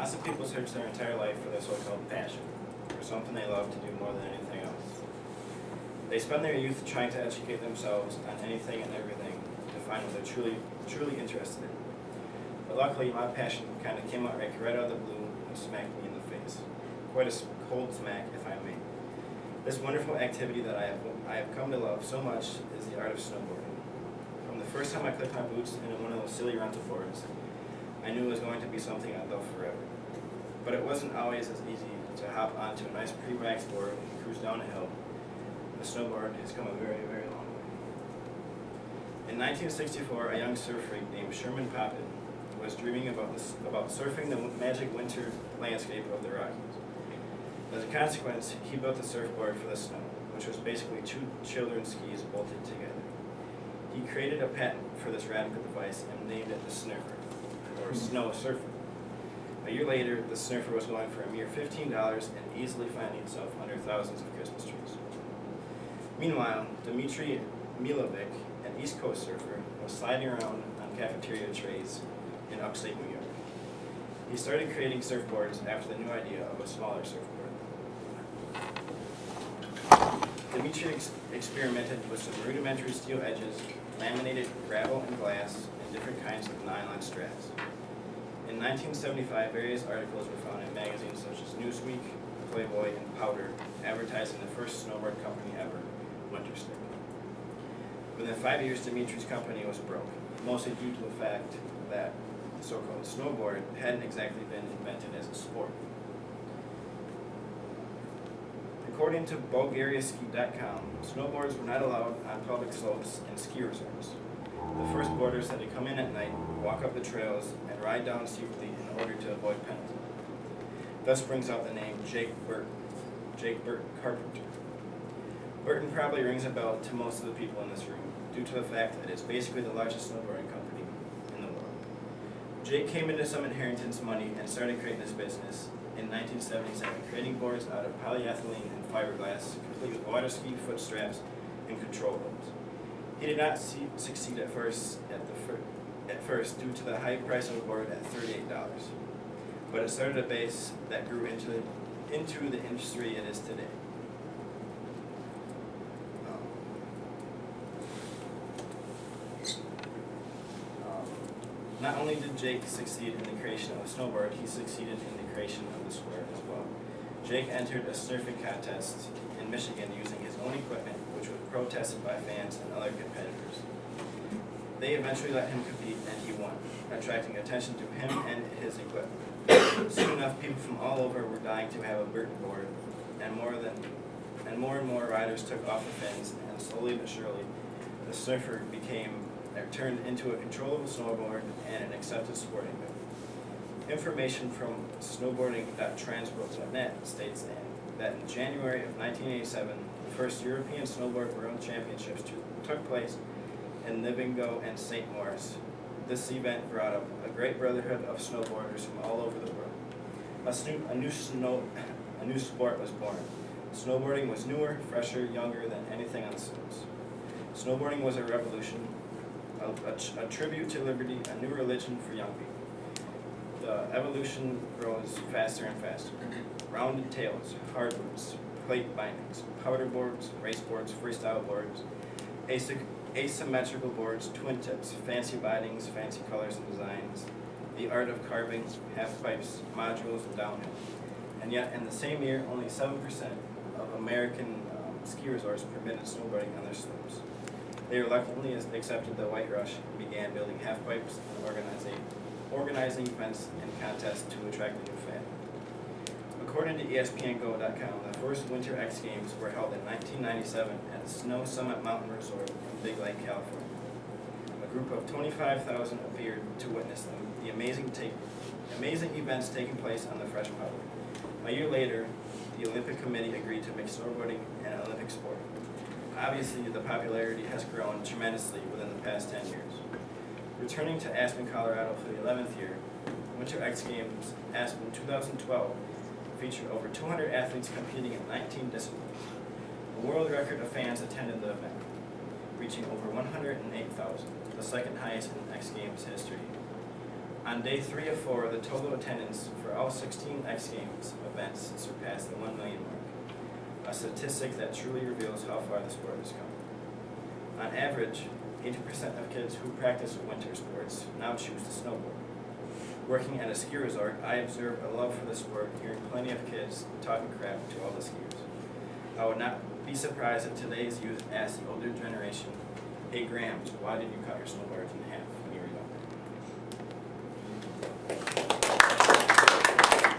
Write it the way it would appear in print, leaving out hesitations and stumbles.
Lots of people search their entire life for their so-called passion, for something they love to do more than anything else. They spend their youth trying to educate themselves on anything and everything to find what they're truly interested in. But luckily, my passion kind of came out right out of the blue and smacked me in the face. Quite a cold smack, if I may. This wonderful activity that I have come to love so much is the art of snowboarding. From the first time I clicked my boots into one of those silly rental boards, I knew it was going to be something I'd love forever. But it wasn't always as easy to hop onto a nice pre-waxed board and cruise down a hill. The snowboard has come a very, very long way. In 1964, a young surf freak named Sherman Poppin was dreaming about surfing the magic winter landscape of the Rockies. As a consequence, he built a surfboard for the snow, which was basically two children's skis bolted together. He created a patent for this radical device and named it the Snurfer, or Snow Surfer. A year later, the Snurfer was going for a mere $15 and easily finding itself under thousands of Christmas trees. Meanwhile, Dmitry Milovic, an East Coast surfer, was sliding around on cafeteria trays in upstate New York. He started creating surfboards after the new idea of a smaller surfboard. Dmitry experimented with some rudimentary steel edges, laminated gravel and glass, and different kinds of nylon straps. In 1975, various articles were found in magazines such as Newsweek, Playboy, and Powder, advertising the first snowboard company ever, Winterstick. Within 5 years, Dmitry's company was broke, mostly due to the fact that the so-called snowboard hadn't exactly been invented as a sport. According to BulgariaSki.com, snowboards were not allowed on public slopes and ski resorts. The first boarders had to come in at night, walk up the trails, and ride down secretly in order to avoid penalty. Thus brings out the name Jake Burton Carpenter. Burton probably rings a bell to most of the people in this room, due to the fact that it's basically the largest snowboarding company in the world. Jake came into some inheritance money and started creating this business in 1977, creating boards out of polyethylene and fiberglass, complete with water ski, foot straps, and control ropes. He did not succeed at first due to the high price of a board at $38, but it started a base that grew into the industry it is today. Not only did Jake succeed in the creation of a snowboard, he succeeded in the creation of the square as well. Jake entered a surfing contest in Michigan using his own equipment, which was protested by fans and other competitors. They eventually let him compete, and he won, attracting attention to him and his equipment. Soon enough, people from all over were dying to have a Burton board, and more and more riders took off the fins, and slowly but surely, the surfer turned into a controllable snowboard and an accepted sporting move. Information from snowboarding.transworld.net states that in January of 1987, the first European Snowboard World Championships took place in Livigno and St. Moritz. This event brought up a great brotherhood of snowboarders from all over the world. A new sport was born. Snowboarding was newer, fresher, younger than anything on the slopes. Snowboarding was a revolution, a tribute to liberty, a new religion for young people. The evolution grows faster and faster. Rounded tails, hard boots, plate bindings, powder boards, race boards, freestyle boards, asymmetrical boards, twin tips, fancy bindings, fancy colors and designs, the art of carving, half pipes, modules, and downhill. And yet, in the same year, only 7% of American ski resorts permitted snowboarding on their slopes. They reluctantly accepted the White Rush and began building half pipes and organizing events and contests to attract a new fan. According to ESPNGO.com, the first Winter X Games were held in 1997 at the Snow Summit Mountain Resort in Big Lake, California. A group of 25,000 appeared to witness them, the amazing events taking place on the fresh powder. A year later, the Olympic Committee agreed to make snowboarding an Olympic sport. Obviously, the popularity has grown tremendously within the past 10 years. Returning to Aspen, Colorado for the 11th year, Winter X Games Aspen 2012 featured over 200 athletes competing in 19 disciplines. A world record of fans attended the event, reaching over 108,000, the second highest in X Games history. On day 3 of 4, the total attendance for all 16 X Games events surpassed the 1 million mark, a statistic that truly reveals how far the sport has come. On average, 80% of kids who practice winter sports now choose to snowboard. Working at a ski resort, I observed a love for the sport, hearing plenty of kids talking crap to all the skiers. I would not be surprised if today's youth asked the older generation, "Hey Grams, why did you cut your snowboards in half when you were young?"